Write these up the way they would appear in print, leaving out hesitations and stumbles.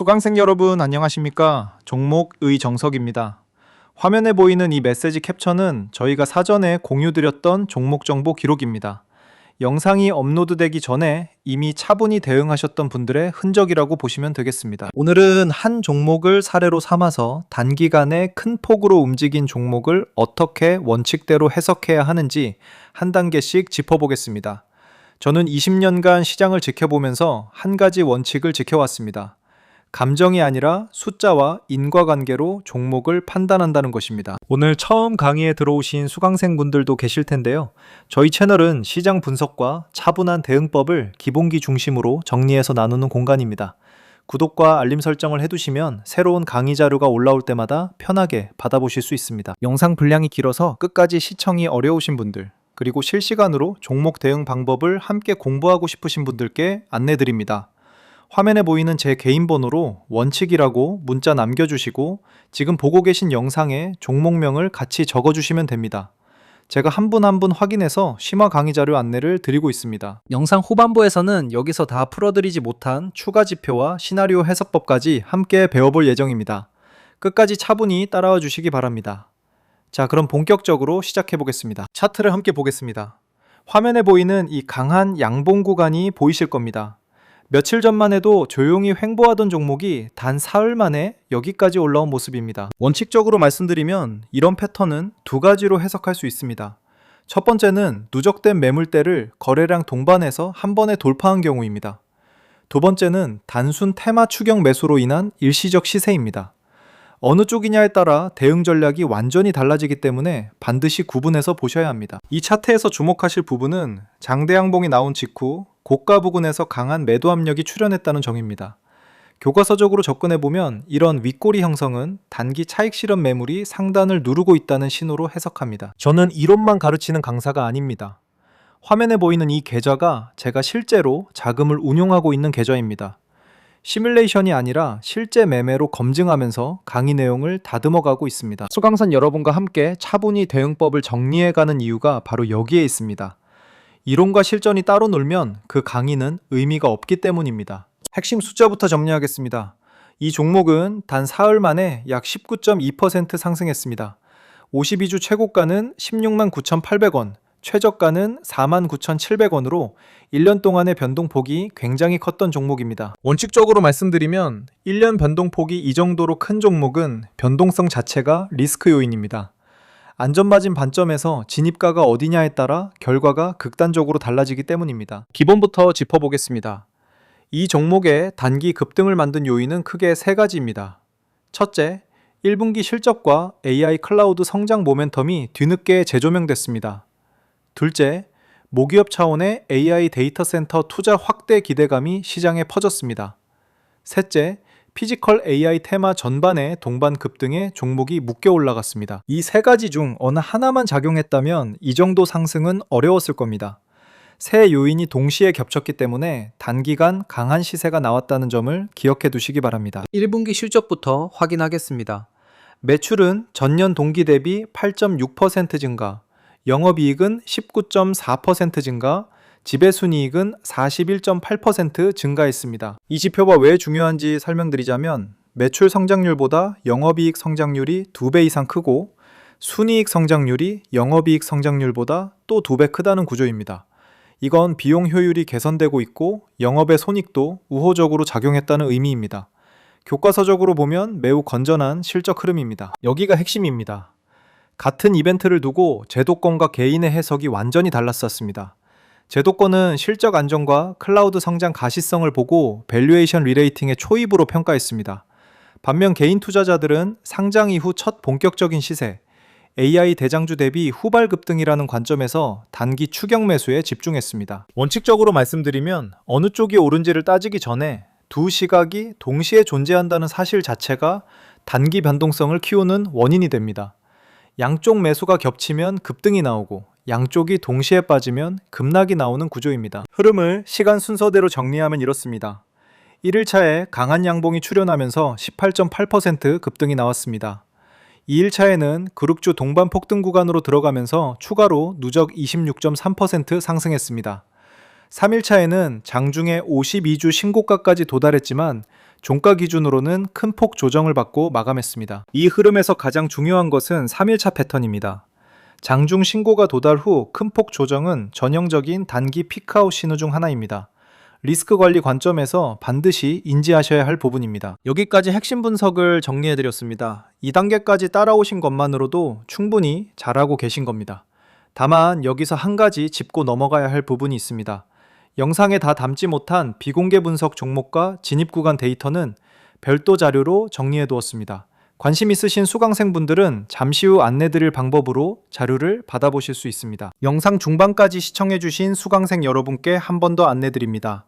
수강생 여러분 안녕하십니까? 종목의 정석입니다. 화면에 보이는 이 메시지 캡처는 저희가 사전에 공유드렸던 종목 정보 기록입니다. 영상이 업로드되기 전에 이미 차분히 대응하셨던 분들의 흔적이라고 보시면 되겠습니다. 오늘은 한 종목을 사례로 삼아서 단기간에 큰 폭으로 움직인 종목을 어떻게 원칙대로 해석해야 하는지 한 단계씩 짚어보겠습니다. 저는 20년간 시장을 지켜보면서 한 가지 원칙을 지켜왔습니다. 감정이 아니라 숫자와 인과관계로 종목을 판단한다는 것입니다. 오늘 처음 강의에 들어오신 수강생분들도 계실 텐데요. 저희 채널은 시장 분석과 차분한 대응법을 기본기 중심으로 정리해서 나누는 공간입니다. 구독과 알림 설정을 해두시면 새로운 강의 자료가 올라올 때마다 편하게 받아보실 수 있습니다. 영상 분량이 길어서 끝까지 시청이 어려우신 분들, 그리고 실시간으로 종목 대응 방법을 함께 공부하고 싶으신 분들께 안내드립니다. 화면에 보이는 제 개인 번호로 원칙이라고 문자 남겨주시고 지금 보고 계신 영상에 종목명을 같이 적어주시면 됩니다. 제가 한 분 한 분 확인해서 심화 강의 자료 안내를 드리고 있습니다. 영상 후반부에서는 여기서 다 풀어드리지 못한 추가 지표와 시나리오 해석법까지 함께 배워볼 예정입니다. 끝까지 차분히 따라와 주시기 바랍니다. 자, 그럼 본격적으로 시작해 보겠습니다. 차트를 함께 보겠습니다. 화면에 보이는 이 강한 양봉 구간이 보이실 겁니다. 며칠 전만 해도 조용히 횡보하던 종목이 단 사흘 만에 여기까지 올라온 모습입니다. 원칙적으로 말씀드리면 이런 패턴은 두 가지로 해석할 수 있습니다. 첫 번째는 누적된 매물대를 거래량 동반해서 한 번에 돌파한 경우입니다. 두 번째는 단순 테마 추격 매수로 인한 일시적 시세입니다. 어느 쪽이냐에 따라 대응 전략이 완전히 달라지기 때문에 반드시 구분해서 보셔야 합니다. 이 차트에서 주목하실 부분은 장대 양봉이 나온 직후 고가 부근에서 강한 매도 압력이 출현했다는 점입니다. 교과서적으로 접근해보면 이런 윗꼬리 형성은 단기 차익 실현 매물이 상단을 누르고 있다는 신호로 해석합니다. 저는 이론만 가르치는 강사가 아닙니다. 화면에 보이는 이 계좌가 제가 실제로 자금을 운용하고 있는 계좌입니다. 시뮬레이션이 아니라 실제 매매로 검증하면서 강의 내용을 다듬어가고 있습니다. 수강생 여러분과 함께 차분히 대응법을 정리해가는 이유가 바로 여기에 있습니다. 이론과 실전이 따로 놀면 그 강의는 의미가 없기 때문입니다. 핵심 숫자부터 정리하겠습니다. 이 종목은 단 사흘 만에 약 19.2% 상승했습니다. 52주 최고가는 16만 9,800원, 최저가는 49,700원으로 1년 동안의 변동폭이 굉장히 컸던 종목입니다. 원칙적으로 말씀드리면 1년 변동폭이 이 정도로 큰 종목은 변동성 자체가 리스크 요인입니다. 안전마진 반점에서 진입가가 어디냐에 따라 결과가 극단적으로 달라지기 때문입니다. 기본부터 짚어보겠습니다. 이 종목의 단기 급등을 만든 요인은 크게 세 가지입니다. 첫째, 1분기 실적과 AI 클라우드 성장 모멘텀이 뒤늦게 재조명됐습니다. 둘째, 모기업 차원의 AI 데이터 센터 투자 확대 기대감이 시장에 퍼졌습니다. 셋째, 피지컬 AI 테마 전반의 동반 급등에 종목이 묶여 올라갔습니다. 이 세 가지 중 어느 하나만 작용했다면 이 정도 상승은 어려웠을 겁니다. 세 요인이 동시에 겹쳤기 때문에 단기간 강한 시세가 나왔다는 점을 기억해 두시기 바랍니다. 1분기 실적부터 확인하겠습니다. 매출은 전년 동기 대비 8.6% 증가, 영업이익은 19.4% 증가, 지배순이익은 41.8% 증가했습니다. 이 지표가 왜 중요한지 설명드리자면 매출 성장률보다 영업이익 성장률이 2배 이상 크고 순이익 성장률이 영업이익 성장률보다 또 2배 크다는 구조입니다. 이건 비용 효율이 개선되고 있고 영업의 손익도 우호적으로 작용했다는 의미입니다. 교과서적으로 보면 매우 건전한 실적 흐름입니다. 여기가 핵심입니다. 같은 이벤트를 두고 제도권과 개인의 해석이 완전히 달랐었습니다. 제도권은 실적 안정과 클라우드 성장 가시성을 보고 밸류에이션 리레이팅의 초입으로 평가했습니다. 반면 개인 투자자들은 상장 이후 첫 본격적인 시세, AI 대장주 대비 후발 급등이라는 관점에서 단기 추격 매수에 집중했습니다. 원칙적으로 말씀드리면 어느 쪽이 옳은지를 따지기 전에 두 시각이 동시에 존재한다는 사실 자체가 단기 변동성을 키우는 원인이 됩니다. 양쪽 매수가 겹치면 급등이 나오고 양쪽이 동시에 빠지면 급락이 나오는 구조입니다. 흐름을 시간 순서대로 정리하면 이렇습니다. 1일차에 강한 양봉이 출현하면서 18.8% 급등이 나왔습니다. 2일차에는 그룹주 동반 폭등 구간으로 들어가면서 추가로 누적 26.3% 상승했습니다. 3일차에는 장중에 52주 신고가까지 도달했지만 종가 기준으로는 큰 폭 조정을 받고 마감했습니다. 이 흐름에서 가장 중요한 것은 3일차 패턴입니다. 장중 신고가 도달 후 큰 폭 조정은 전형적인 단기 피크아웃 신호 중 하나입니다. 리스크 관리 관점에서 반드시 인지하셔야 할 부분입니다. 여기까지 핵심 분석을 정리해드렸습니다. 2단계까지 따라오신 것만으로도 충분히 잘하고 계신 겁니다. 다만 여기서 한 가지 짚고 넘어가야 할 부분이 있습니다. 영상에 다 담지 못한 비공개 분석 종목과 진입 구간 데이터는 별도 자료로 정리해 두었습니다. 관심 있으신 수강생분들은 잠시 후 안내드릴 방법으로 자료를 받아보실 수 있습니다. 영상 중반까지 시청해주신 수강생 여러분께 한 번 더 안내드립니다.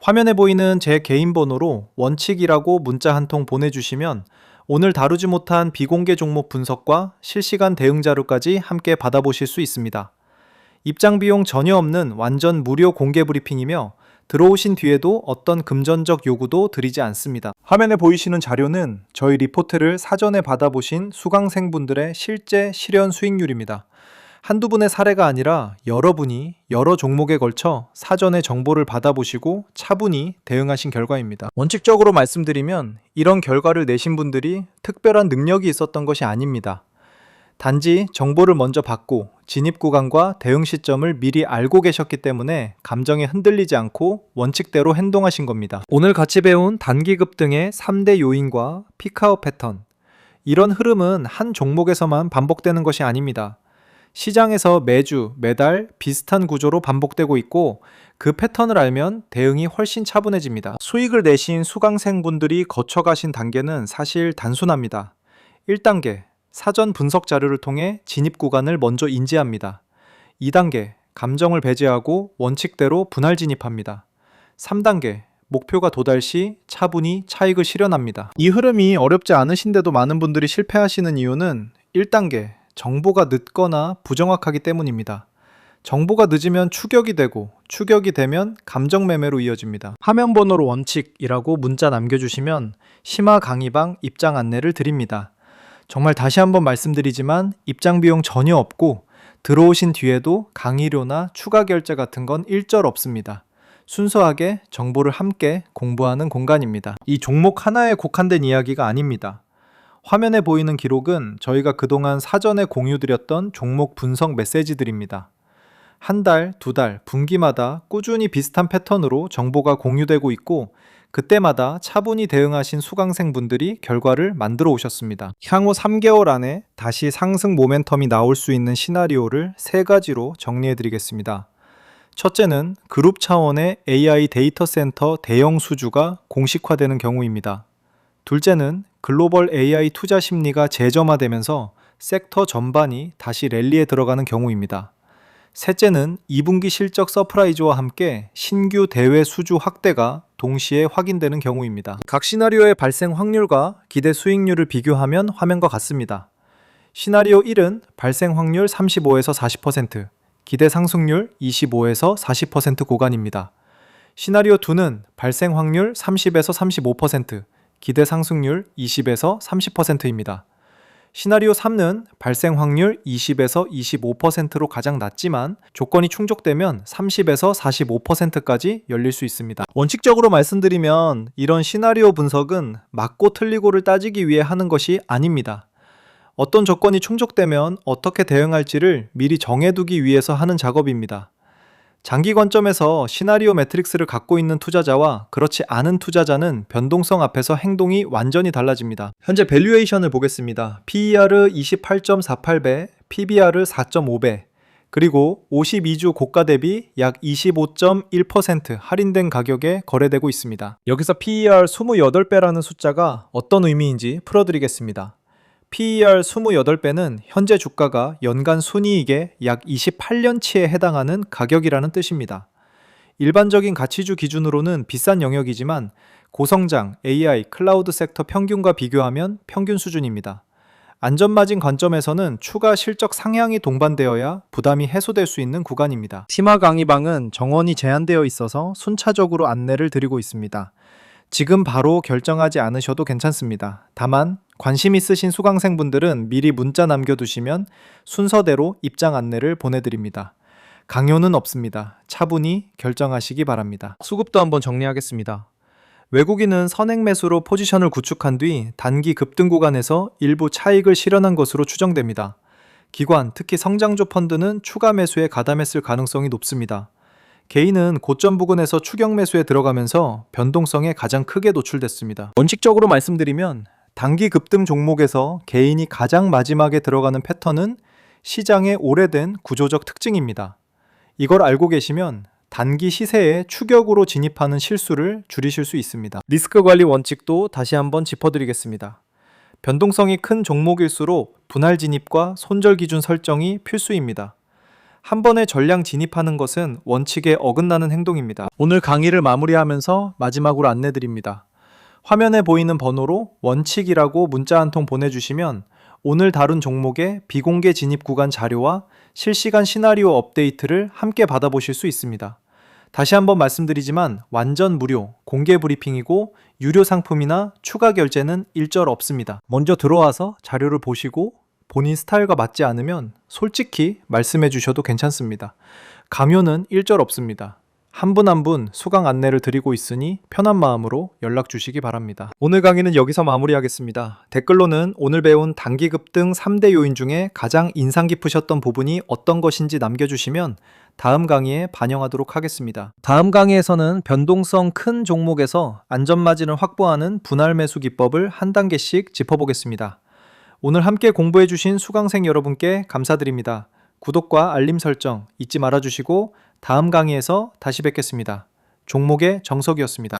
화면에 보이는 제 개인 번호로 원칙이라고 문자 한 통 보내주시면 오늘 다루지 못한 비공개 종목 분석과 실시간 대응 자료까지 함께 받아보실 수 있습니다. 입장 비용 전혀 없는 완전 무료 공개 브리핑이며 들어오신 뒤에도 어떤 금전적 요구도 드리지 않습니다. 화면에 보이시는 자료는 저희 리포트를 사전에 받아보신 수강생분들의 실제 실현 수익률입니다. 한두 분의 사례가 아니라 여러분이 여러 종목에 걸쳐 사전에 정보를 받아보시고 차분히 대응하신 결과입니다. 원칙적으로 말씀드리면 이런 결과를 내신 분들이 특별한 능력이 있었던 것이 아닙니다. 단지 정보를 먼저 받고 진입 구간과 대응 시점을 미리 알고 계셨기 때문에 감정에 흔들리지 않고 원칙대로 행동하신 겁니다. 오늘 같이 배운 단기 급등의 3대 요인과 피크아웃 패턴, 이런 흐름은 한 종목에서만 반복되는 것이 아닙니다. 시장에서 매주, 매달 비슷한 구조로 반복되고 있고 그 패턴을 알면 대응이 훨씬 차분해집니다. 수익을 내신 수강생분들이 거쳐가신 단계는 사실 단순합니다. 1단계, 사전 분석 자료를 통해 진입 구간을 먼저 인지합니다. 2단계, 감정을 배제하고 원칙대로 분할 진입합니다. 3단계, 목표가 도달 시 차분히 차익을 실현합니다. 이 흐름이 어렵지 않으신데도 많은 분들이 실패하시는 이유는 1단계, 정보가 늦거나 부정확하기 때문입니다. 정보가 늦으면 추격이 되고 추격이 되면 감정 매매로 이어집니다. 화면 번호로 원칙이라고 문자 남겨주시면 심화 강의방 입장 안내를 드립니다. 정말 다시 한번 말씀드리지만 입장 비용 전혀 없고 들어오신 뒤에도 강의료나 추가 결제 같은 건 일절 없습니다. 순수하게 정보를 함께 공부하는 공간입니다. 이 종목 하나에 국한된 이야기가 아닙니다. 화면에 보이는 기록은 저희가 그동안 사전에 공유드렸던 종목 분석 메시지들입니다. 한 달, 두 달, 분기마다 꾸준히 비슷한 패턴으로 정보가 공유되고 있고 그때마다 차분히 대응하신 수강생분들이 결과를 만들어 오셨습니다. 향후 3개월 안에 다시 상승 모멘텀이 나올 수 있는 시나리오를 3가지로 정리해 드리겠습니다. 첫째는 그룹 차원의 AI 데이터 센터 대형 수주가 공식화되는 경우입니다. 둘째는 글로벌 AI 투자 심리가 재점화되면서 섹터 전반이 다시 랠리에 들어가는 경우입니다. 셋째는 2분기 실적 서프라이즈와 함께 신규 대외 수주 확대가 동시에 확인되는 경우입니다. 각 시나리오의 발생 확률과 기대 수익률을 비교하면 화면과 같습니다. 시나리오 1은 발생 확률 35에서 40%, 기대 상승률 25에서 40% 구간입니다. 시나리오 2는 발생 확률 30에서 35%, 기대 상승률 20에서 30%입니다. 시나리오 3는 발생 확률 20에서 25%로 가장 낮지만 조건이 충족되면 30에서 45%까지 열릴 수 있습니다. 원칙적으로 말씀드리면 이런 시나리오 분석은 맞고 틀리고를 따지기 위해 하는 것이 아닙니다. 어떤 조건이 충족되면 어떻게 대응할지를 미리 정해두기 위해서 하는 작업입니다. 장기 관점에서 시나리오 매트릭스를 갖고 있는 투자자와 그렇지 않은 투자자는 변동성 앞에서 행동이 완전히 달라집니다. 현재 밸류에이션을 보겠습니다. PER 28.48배, PBR 4.5배, 그리고 52주 고가 대비 약 25.1% 할인된 가격에 거래되고 있습니다. 여기서 PER 28배라는 숫자가 어떤 의미인지 풀어드리겠습니다. PER 28배는 현재 주가가 연간 순이익의 약 28년치에 해당하는 가격이라는 뜻입니다. 일반적인 가치주 기준으로는 비싼 영역이지만 고성장, AI, 클라우드 섹터 평균과 비교하면 평균 수준입니다. 안전마진 관점에서는 추가 실적 상향이 동반되어야 부담이 해소될 수 있는 구간입니다. 심화 강의방은 정원이 제한되어 있어서 순차적으로 안내를 드리고 있습니다. 지금 바로 결정하지 않으셔도 괜찮습니다. 다만 관심 있으신 수강생분들은 미리 문자 남겨두시면 순서대로 입장 안내를 보내드립니다. 강요는 없습니다. 차분히 결정하시기 바랍니다. 수급도 한번 정리하겠습니다. 외국인은 선행 매수로 포지션을 구축한 뒤 단기 급등 구간에서 일부 차익을 실현한 것으로 추정됩니다. 기관, 특히 성장주 펀드는 추가 매수에 가담했을 가능성이 높습니다. 개인은 고점 부근에서 추격 매수에 들어가면서 변동성에 가장 크게 노출됐습니다. 원칙적으로 말씀드리면 단기 급등 종목에서 개인이 가장 마지막에 들어가는 패턴은 시장의 오래된 구조적 특징입니다. 이걸 알고 계시면 단기 시세에 추격으로 진입하는 실수를 줄이실 수 있습니다. 리스크 관리 원칙도 다시 한번 짚어드리겠습니다. 변동성이 큰 종목일수록 분할 진입과 손절 기준 설정이 필수입니다. 한 번에 전량 진입하는 것은 원칙에 어긋나는 행동입니다. 오늘 강의를 마무리하면서 마지막으로 안내드립니다. 화면에 보이는 번호로 원칙이라고 문자 한 통 보내주시면 오늘 다룬 종목의 비공개 진입 구간 자료와 실시간 시나리오 업데이트를 함께 받아보실 수 있습니다. 다시 한번 말씀드리지만 완전 무료, 공개 브리핑이고 유료 상품이나 추가 결제는 일절 없습니다. 먼저 들어와서 자료를 보시고 본인 스타일과 맞지 않으면 솔직히 말씀해 주셔도 괜찮습니다. 강요는 일절 없습니다. 한 분 한 분 수강 안내를 드리고 있으니 편한 마음으로 연락 주시기 바랍니다. 오늘 강의는 여기서 마무리하겠습니다. 댓글로는 오늘 배운 단기 급등 3대 요인 중에 가장 인상 깊으셨던 부분이 어떤 것인지 남겨주시면 다음 강의에 반영하도록 하겠습니다. 다음 강의에서는 변동성 큰 종목에서 안전마진을 확보하는 분할 매수 기법을 한 단계씩 짚어보겠습니다. 오늘 함께 공부해주신 수강생 여러분께 감사드립니다. 구독과 알림 설정 잊지 말아주시고 다음 강의에서 다시 뵙겠습니다. 종목의 정석이었습니다.